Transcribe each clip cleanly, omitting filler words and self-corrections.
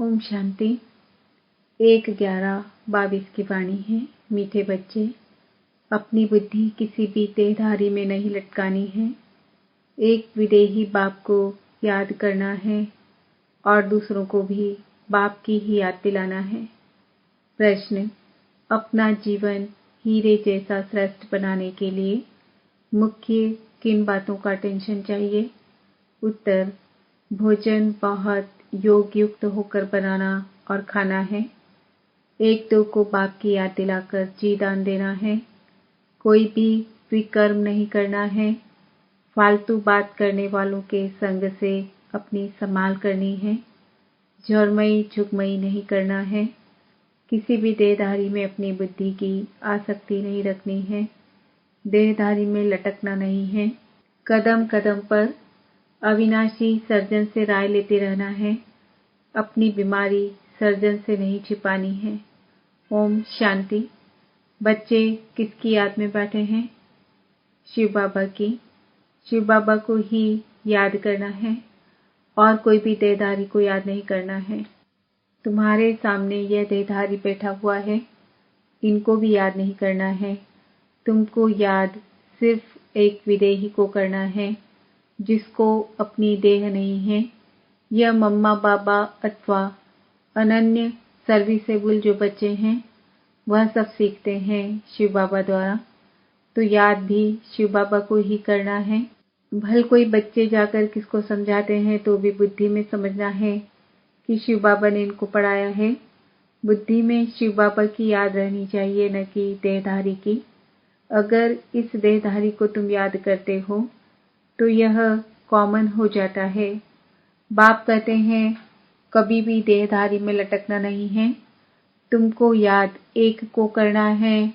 ओम शांति। 1/11/22 की वाणी है। मीठे बच्चे, अपनी बुद्धि किसी भी देहधारी में नहीं लटकानी है। एक विदेही बाप को याद करना है और दूसरों को भी बाप की ही याद दिलाना है। प्रश्न: अपना जीवन हीरे जैसा श्रेष्ठ बनाने के लिए मुख्य किन बातों का टेंशन चाहिए? उत्तर: भोजन बहुत योग युक्त होकर बनाना और खाना है। 1-2 को बाप की याद दिलाकर जी दान देना है। कोई भी विकर्म नहीं करना है। फालतू बात करने वालों के संग से अपनी संभाल करनी है। झुरमई झुकमई नहीं करना है। किसी भी देहधारी में अपनी बुद्धि की आसक्ति नहीं रखनी है। देहधारी में लटकना नहीं है। कदम कदम पर अविनाशी सर्जन से राय लेते रहना है। अपनी बीमारी सर्जन से नहीं छिपानी है। ओम शांति। बच्चे किसकी याद में बैठे हैं? शिव बाबा की। शिव बाबा को ही याद करना है और कोई भी देहधारी को याद नहीं करना है। तुम्हारे सामने यह देहधारी बैठा हुआ है, इनको भी याद नहीं करना है। तुमको याद सिर्फ एक विदेही को करना है जिसको अपनी देह नहीं है। यह मम्मा बाबा अथवा अनन्य सर्विसेबल जो बच्चे हैं वह सब सीखते हैं शिव बाबा द्वारा, तो याद भी शिव बाबा को ही करना है। भल कोई बच्चे जाकर किसको समझाते हैं तो भी बुद्धि में समझना है कि शिव बाबा ने इनको पढ़ाया है। बुद्धि में शिव बाबा की याद रहनी चाहिए, न कि देहधारी की। अगर इस देहधारी को तुम याद करते हो तो यह कॉमन हो जाता है। बाप कहते हैं कभी भी देहधारी में लटकना नहीं है। तुमको याद एक को करना है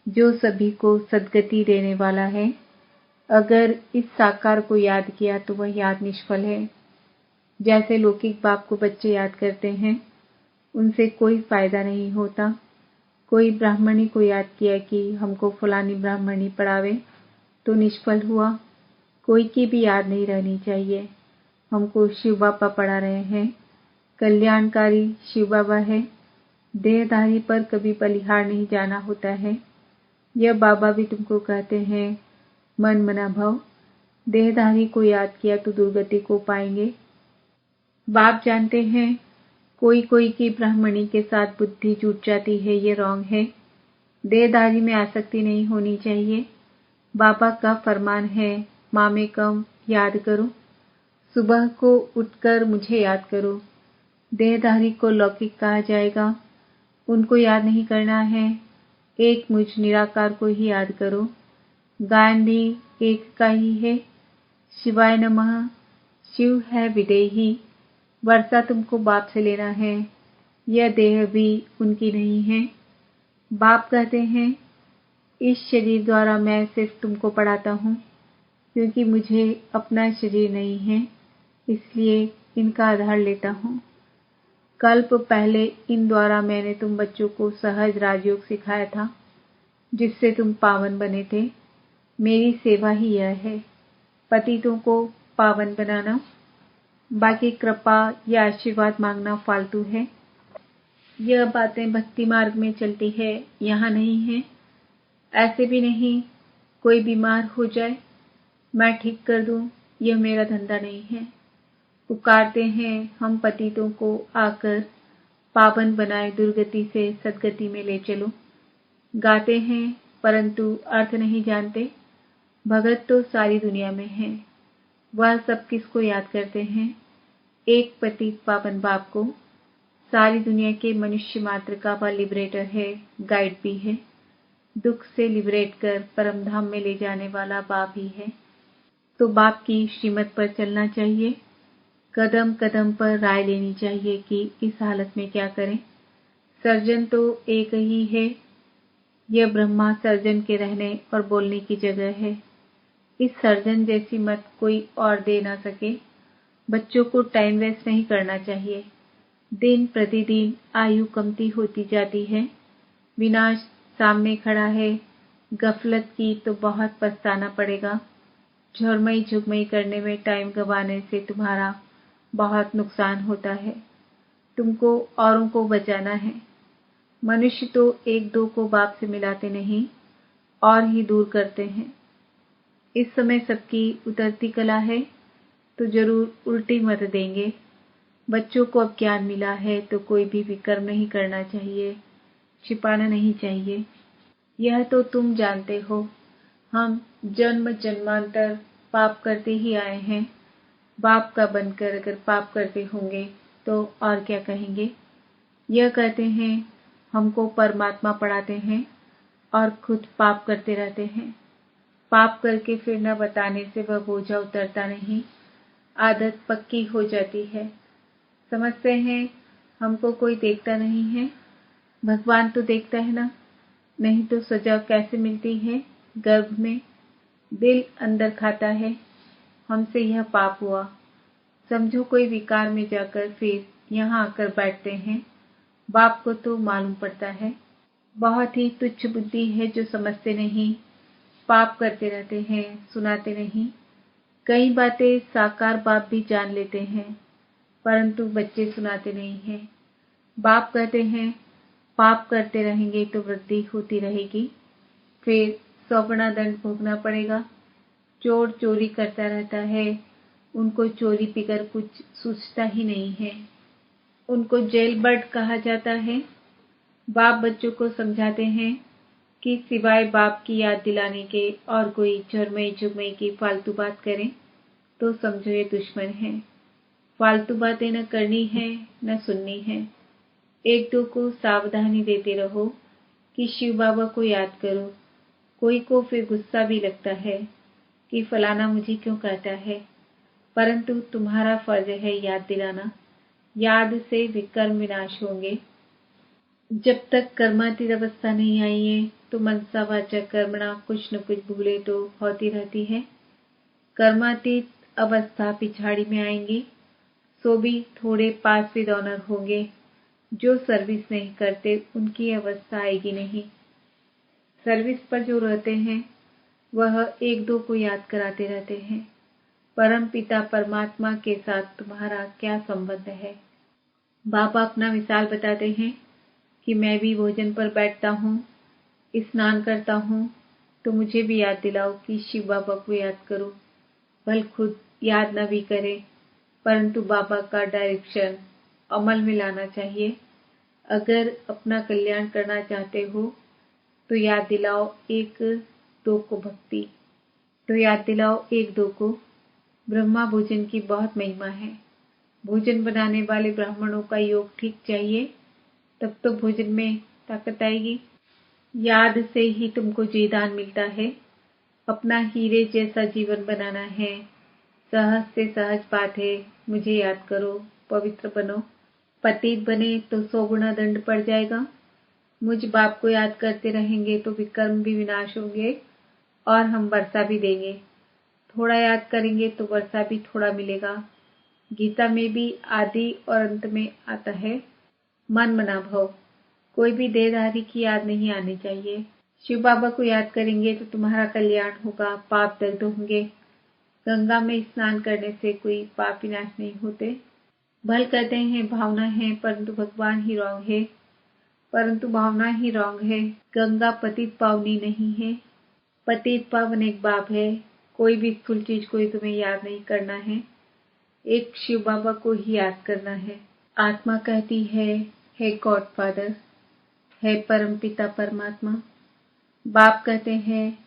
जो सभी को सद्गति देने वाला है। अगर इस साकार को याद किया तो वह याद निष्फल है। जैसे लौकिक बाप को बच्चे याद करते हैं, उनसे कोई फायदा नहीं होता। कोई ब्राह्मणी को याद किया कि हमको फलानी ब्राह्मणी पढ़ावे तो निष्फल हुआ। कोई की भी याद नहीं रहनी चाहिए। हमको शिव बाबा पढ़ा रहे हैं, कल्याणकारी शिव बाबा है। देहधारी पर कभी बलिहार नहीं जाना होता है। यह बाबा भी तुमको कहते हैं मन मना भव। देहधारी को याद किया तो दुर्गति को पाएंगे। बाप जानते हैं कोई कोई की ब्राह्मणी के साथ बुद्धि जुट जाती है, ये रॉन्ग है। देहधारी में आसक्ति नहीं होनी चाहिए। बाबा का फरमान है मामे कम याद करो। सुबह को उठकर मुझे याद करो। देहधारी को लौकिक कहा जाएगा, उनको याद नहीं करना है। एक मुझ निराकार को ही याद करो। गायन भी एक का ही है। शिवाय नमः। शिव है विदेही। वर्षा तुमको बाप से लेना है। यह देह भी उनकी नहीं है। बाप कहते हैं इस शरीर द्वारा मैं सिर्फ तुमको पढ़ाता हूँ, क्योंकि मुझे अपना शरीर नहीं है, इसलिए इनका आधार लेता हूँ। कल्प पहले इन द्वारा मैंने तुम बच्चों को सहज राजयोग सिखाया था, जिससे तुम पावन बने थे। मेरी सेवा ही यह है, पतितों को पावन बनाना। बाकी कृपा या आशीर्वाद मांगना फालतू है। यह बातें भक्ति मार्ग में चलती है, यहाँ नहीं है। ऐसे भी नहीं कोई बीमार हो जाए मैं ठीक कर दूं, यह मेरा धंधा नहीं है। पुकारते हैं हम पतितों को आकर पावन बनाए दुर्गति से सद्गति में ले चलो। गाते हैं परंतु अर्थ नहीं जानते। भगत तो सारी दुनिया में है, वह सब किसको याद करते हैं? एक पतित पावन बाप को। सारी दुनिया के मनुष्य मात्र का वह लिबरेटर है, गाइड भी है। दुख से लिबरेट कर परम धाम में ले जाने वाला बाप ही है। तो बाप की श्रीमत पर चलना चाहिए। कदम कदम पर राय लेनी चाहिए कि इस हालत में क्या करें। सर्जन तो एक ही है। यह ब्रह्मा सर्जन के रहने और बोलने की जगह है। इस सर्जन जैसी मत कोई और दे ना सके। बच्चों को टाइम वेस्ट नहीं करना चाहिए। दिन प्रतिदिन आयु कमती होती जाती है। विनाश सामने खड़ा है। गफलत की तो बहुत पछताना पड़ेगा। झुरमई झुकमई करने में टाइम गंवाने से तुम्हारा बहुत नुकसान होता है। तुमको औरों को बचाना है। मनुष्य तो एक दो को बाप से मिलाते नहीं और ही दूर करते हैं। इस समय सबकी उतरती कला है तो जरूर उल्टी मत देंगे। बच्चों को अब ज्ञान मिला है तो कोई भी विकर्म नहीं करना चाहिए, छिपाना नहीं चाहिए। यह तो तुम जानते हो, हम जन्म जन्मांतर पाप करते ही आए हैं। बाप का बनकर अगर पाप करते होंगे तो और क्या कहेंगे। यह कहते हैं हमको परमात्मा पढ़ाते हैं और खुद पाप करते रहते हैं। पाप करके फिर न बताने से वह बोझा उतरता नहीं, आदत पक्की हो जाती है। समझते हैं हमको कोई देखता नहीं है। भगवान तो देखता है ना, नहीं तो सजा कैसे मिलती है। गर्भ में दिल अंदर खाता है। हमसे यह पाप हुआ। समझो कोई विकार में जाकर फिर यहाँ आकर बैठते हैं। बाप को तो मालूम पड़ता है। बहुत ही तुच्छ बुद्धि है जो समझते नहीं, पाप करते रहते हैं, सुनाते नहीं। कई बातें साकार बाप भी जान लेते हैं, परंतु बच्चे सुनाते नहीं हैं। बाप कहते हैं पाप करते रहेंगे तो वृद्धि होती रहेगी, फिर 100 गुना दंड भोगना पड़ेगा। चोर चोरी करता रहता है, उनको चोरी बिगर कुछ सूझता ही नहीं है। उनको जेल बर्ड कहा जाता है। बाप बच्चों को समझाते हैं कि सिवाय बाप की याद दिलाने के और कोई झुरमई झुरमई की फालतू बात करें तो समझो ये दुश्मन है। फालतू बातें न करनी है न सुननी है। एक दो को सावधानी देते रहो कि शिव बाबा को याद करो। कोई को फिर गुस्सा भी लगता है कि फलाना मुझे क्यों कहता है, परंतु तुम्हारा फर्ज है याद दिलाना। याद से विकर्म विनाश होंगे। जब तक कर्मातीत अवस्था नहीं आई है तो मनसा वाचा कर्मणा कुछ न कुछ भूले तो होती रहती है। कर्मातीत अवस्था पिछाड़ी में आएंगी, सो भी थोड़े पास विद ऑनर होंगे। जो सर्विस नहीं करते उनकी अवस्था आएगी नहीं। सर्विस पर जो रहते हैं वह एक दो को याद कराते रहते हैं। परम पिता परमात्मा के साथ तुम्हारा क्या संबंध है। बाबा अपना मिसाल बताते हैं कि मैं भी भोजन पर बैठता हूँ, स्नान करता हूँ, तो मुझे भी याद दिलाओ कि शिव बाबा को याद करो। भल खुद याद न भी करें, परंतु बाबा का डायरेक्शन अमल में लाना चाहिए। अगर अपना कल्याण करना चाहते हो तो याद दिलाओ एक दो को भक्ति, तो याद दिलाओ एक दो को। ब्रह्मा भोजन की बहुत महिमा है। भोजन बनाने वाले ब्राह्मणों का योग ठीक चाहिए, तब तो भोजन में ताकत आएगी। याद से ही तुमको जीदान मिलता है। अपना हीरे जैसा जीवन बनाना है। सहज से सहज बात है, मुझे याद करो, पवित्र बनो। पतित बने तो 100 गुना दंड पड़ जाएगा। मुझ बाप को याद करते रहेंगे तो विकर्म भी विनाश होंगे और हम वर्षा भी देंगे। थोड़ा याद करेंगे तो वर्षा भी थोड़ा मिलेगा। गीता में भी आदि और अंत में आता है मन मना भव। कोई भी देहधारी की याद नहीं आनी चाहिए। शिव बाबा को याद करेंगे तो तुम्हारा कल्याण होगा, पाप दग्ध होंगे। गंगा में स्नान करने से कोई पाप विनाश नहीं होते। भल कहते हैं भावना है, परंतु भगवान ही रॉन्ग है। परंतु भावना ही रॉन्ग है। गंगा पतित पावनी नहीं है। पतित पावन एक बाप है। कोई भी स्थूल चीज को तुम्हें याद नहीं करना है, एक शिव बाबा को ही याद करना है। आत्मा कहती है हे गॉड फादर, है परम पिता परमात्मा। बाप कहते हैं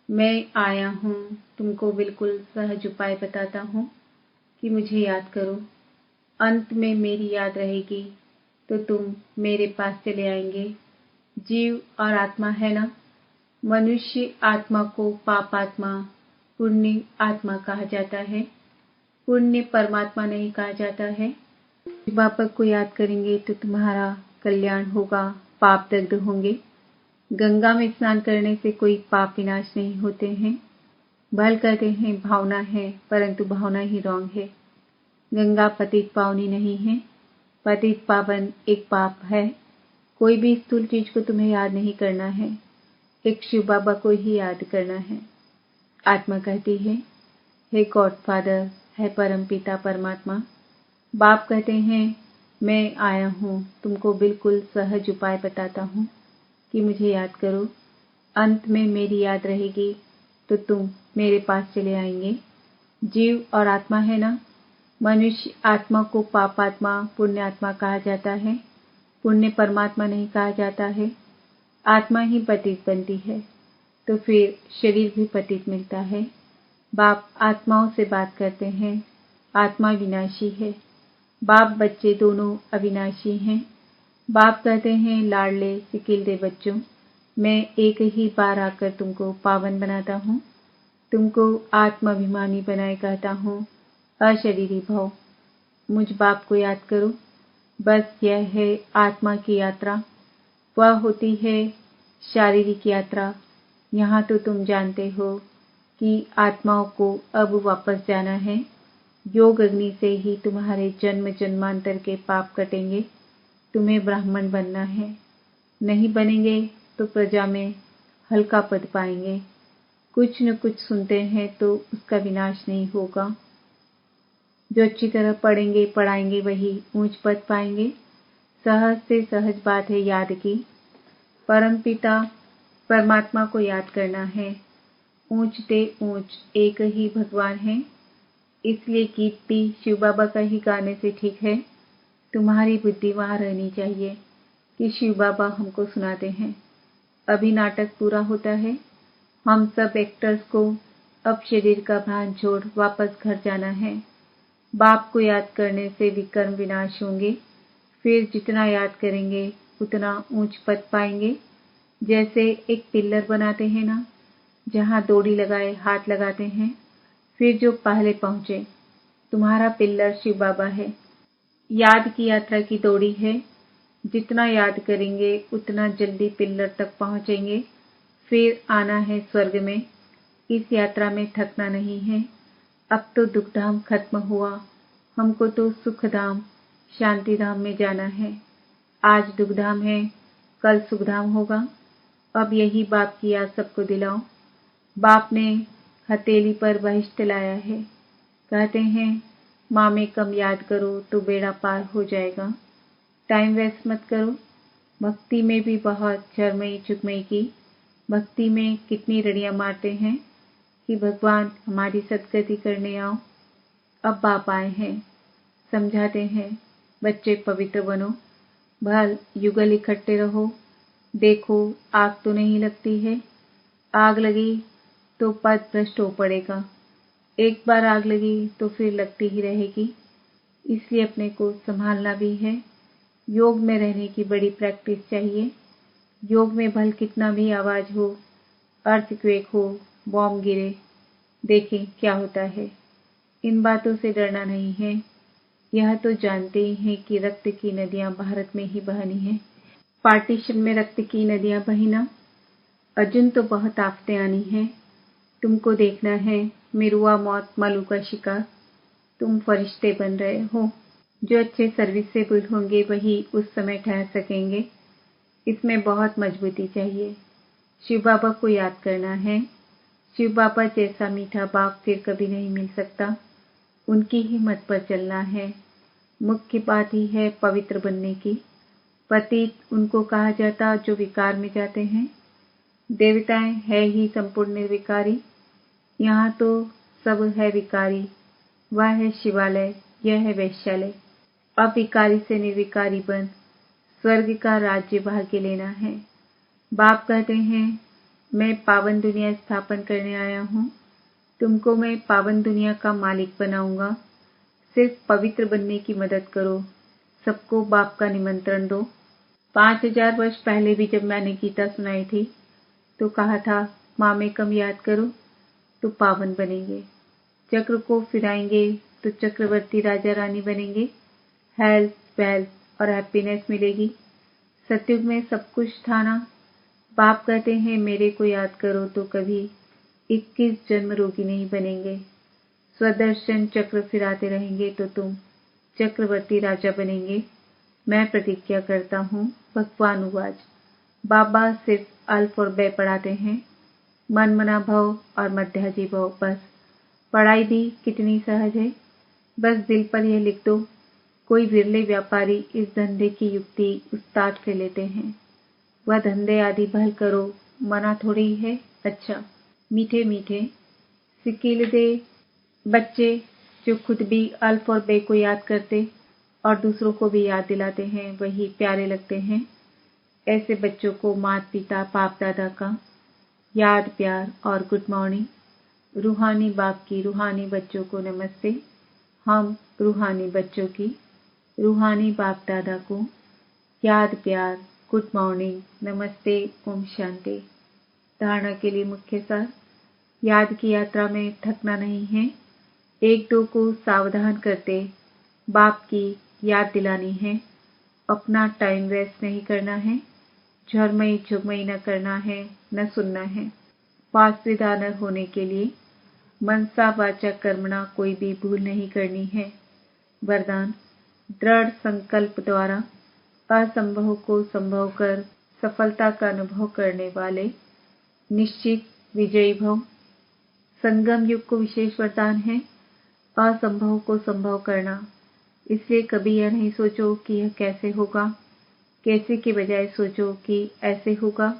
मैं आया हूँ, तुमको बिल्कुल सहज उपाय बताता हूँ कि मुझे याद करो। अंत में मेरी याद रहेगी तो तुम मेरे पास चले आएंगे। जीव और आत्मा है ना। मनुष्य आत्मा को पापात्मा, पुण्य आत्मा कहा जाता है। पुण्य परमात्मा नहीं कहा जाता है। बाबा को याद करेंगे तो तुम्हारा कल्याण होगा, पाप दग्ध होंगे। गंगा में स्नान करने से कोई पाप विनाश नहीं होते हैं। भल कहते हैं भावना है, परंतु भावना ही रॉन्ग है। गंगा पतित पावनी नहीं है। पतित पावन एक पाप है। कोई भी स्थूल चीज को तुम्हें याद नहीं करना है, एक शिव बाबा को ही याद करना है। आत्मा कहती है हे गॉड फादर, है परम पिता परमात्मा। बाप कहते हैं मैं आया हूँ तुमको बिल्कुल सहज उपाय बताता हूँ कि मुझे याद करो। अंत में मेरी याद रहेगी तो तुम मेरे पास चले आएंगे। जीव और आत्मा है ना। मनुष्य आत्मा को पापात्मा पुण्य आत्मा कहा जाता है, पुण्य परमात्मा नहीं कहा जाता है। आत्मा ही पतित बनती है तो फिर शरीर भी पतित मिलता है। बाप आत्माओं से बात करते हैं। आत्मा विनाशी है, बाप बच्चे दोनों अविनाशी हैं। बाप कहते हैं लाडले सिकिलदे बच्चों, मैं एक ही बार आकर तुमको पावन बनाता हूँ, तुमको आत्माभिमानी बनाए कहता हूँ अशरीरी भव। मुझ बाप को याद करो। बस यह है आत्मा की यात्रा। वह होती है शारीरिक यात्रा। यहाँ तो तुम जानते हो कि आत्माओं को अब वापस जाना है। योग अग्नि से ही तुम्हारे जन्म जन्मांतर के पाप कटेंगे। तुम्हें ब्राह्मण बनना है, नहीं बनेंगे तो प्रजा में हल्का पद पाएंगे। कुछ न कुछ सुनते हैं तो उसका विनाश नहीं होगा। जो अच्छी तरह पढ़ेंगे पढ़ाएंगे वही ऊंच पद पाएंगे। सहज से सहज बात है याद की। परमपिता परमात्मा को याद करना है। ऊंच ते ऊंच एक ही भगवान है। इसलिए गीत भी शिव बाबा का ही गाने से ठीक है। तुम्हारी बुद्धि वहां रहनी चाहिए कि शिव बाबा हमको सुनाते हैं। अभी नाटक पूरा होता है। हम सब एक्टर्स को अब शरीर का भान छोड़ वापस घर जाना है। बाप को याद करने से विकर्म विनाश होंगे। फिर जितना याद करेंगे उतना ऊंच पद पाएंगे। जैसे एक पिल्लर बनाते हैं ना, जहाँ दौड़ी लगाए हाथ लगाते हैं, फिर जो पहले पहुंचे। तुम्हारा पिल्लर शिव बाबा है। याद की यात्रा की दौड़ी है। जितना याद करेंगे उतना जल्दी पिल्लर तक पहुंचेंगे। फिर आना है स्वर्ग में। इस यात्रा में थकना नहीं है। अब तो दुखधाम खत्म हुआ। हमको तो सुखधाम शांतिधाम में जाना है। आज दुखधाम है, कल सुखधाम होगा। अब यही बाप की याद सबको दिलाओ। बाप ने हथेली पर बहिष्ठ लाया है। कहते हैं माँ में कम याद करो तो बेड़ा पार हो जाएगा। टाइम वेस्ट मत करो। भक्ति में भी बहुत झरमई चुकमई की। भक्ति में कितनी रड़ियां मारते हैं कि भगवान हमारी सदगति करने आओ। अब बाप आए हैं, समझाते हैं बच्चे पवित्र बनो, भल युगल इकट्ठे रहो। देखो आग तो नहीं लगती है। आग लगी तो पद भ्रष्ट हो पड़ेगा। एक बार आग लगी तो फिर लगती ही रहेगी। इसलिए अपने को संभालना भी है। योग में रहने की बड़ी प्रैक्टिस चाहिए। योग में भल कितना भी आवाज हो, अर्थक्वेक हो, बॉम्ब गिरे, देखें क्या होता है। इन बातों से डरना नहीं है। यह तो जानते ही हैं कि रक्त की नदियां भारत में ही बहनी है। पार्टीशन में रक्त की नदियां बही ना। अर्जुन तो बहुत आफतें आनी हैं। तुमको देखना है मिरुआ मौत मलू का शिकार। तुम फरिश्ते बन रहे हो। जो अच्छे सर्विसेबल होंगे वही उस समय ठहर सकेंगे। इसमें बहुत मजबूती चाहिए। शिव बाबा को याद करना है। शिव बाबा जैसा मीठा बाप फिर कभी नहीं मिल सकता। उनकी ही मत पर चलना है। मुख्य बात ही है पवित्र बनने की। पतित उनको कहा जाता जो विकार में जाते हैं। देवताएं है ही संपूर्ण निर्विकारी। यहाँ तो सब है विकारी। वह है शिवालय, यह है वैश्यालय। अब विकारी से निर्विकारी बन स्वर्ग का राज्य भाग्य लेना है। बाप कहते हैं मैं पावन दुनिया स्थापन करने आया हूँ। तुमको मैं पावन दुनिया का मालिक बनाऊंगा। सिर्फ पवित्र बनने की मदद करो। सबको बाप का निमंत्रण दो। 5000 वर्ष पहले भी जब मैंने गीता सुनाई थी तो कहा था माँ में कम याद करो तो पावन बनेंगे। चक्र को फिराएंगे तो चक्रवर्ती राजा रानी बनेंगे। हेल्थ, वेल्थ और हैप्पीनेस मिलेगी। सतयुग में सब कुछ था ना। बाप कहते हैं मेरे को याद करो तो कभी 21 जन्म रोगी नहीं बनेंगे। स्वदर्शन चक्र फिराते रहेंगे तो तुम चक्रवर्ती राजा बनेंगे। मैं प्रतिज्ञा करता हूँ। भगवान उवाच। बाबा सिर्फ अल्फ और बे पढ़ाते हैं। मन मना भव और मध्याजी भव। बस पढ़ाई भी कितनी सहज है। बस दिल पर यह लिख दो कोई विरले व्यापारी इस धंधे की युक्ति उस्ताद से लेते हैं। वह धंधे आदि भल करो, मना थोड़ी है। अच्छा, मीठे मीठे सिकीलदे बच्चे जो खुद भी अल्फ और बे को याद करते और दूसरों को भी याद दिलाते हैं, वही प्यारे लगते हैं। ऐसे बच्चों को माता पिता बाप दादा का याद प्यार और गुड मॉर्निंग। रूहानी बाप की रूहानी बच्चों को नमस्ते। हम रूहानी बच्चों की रूहानी बाप दादा को याद प्यार गुड मॉर्निंग नमस्ते ओम शांति। धारणा के लिए मुख्य सार। याद की यात्रा में थकना नहीं है। एक दो को सावधान करते बाप की याद दिलानी है। अपना टाइम वेस्ट नहीं करना है। झरमई झुगमई न करना है, न सुनना है। वास्तविदानर होने के लिए मनसा वाचा कर्मणा कोई भी भूल नहीं करनी है। वरदान। दृढ़ संकल्प द्वारा असंभव को संभव कर सफलता का अनुभव करने वाले निश्चित विजयी भव। संगम युग को विशेष वरदान है असंभव को संभव करना। इसलिए कभी यह नहीं सोचो कि यह कैसे होगा, कैसे के बजाय सोचो कि ऐसे होगा।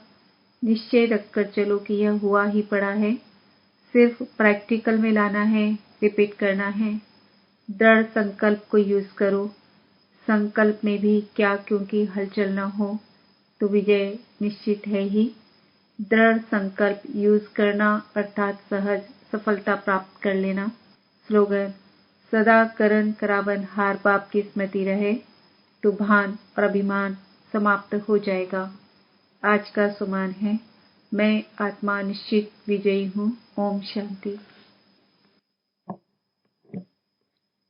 निश्चय रखकर चलो कि यह हुआ ही पड़ा है, सिर्फ प्रैक्टिकल में लाना है, रिपीट करना है। दृढ़ संकल्प को यूज करो। संकल्प में भी क्या क्योंकि हलचल न हो तो विजय निश्चित है ही। दृढ़ संकल्प यूज करना अर्थात सहज सफलता प्राप्त कर लेना। स्लोगन। सदा करण करावन हार बाप की स्मृति रहे तो भान और अभिमान समाप्त हो जाएगा। आज का सुमान है, मैं आत्मा निश्चित विजयी हूँ। ओम शांति।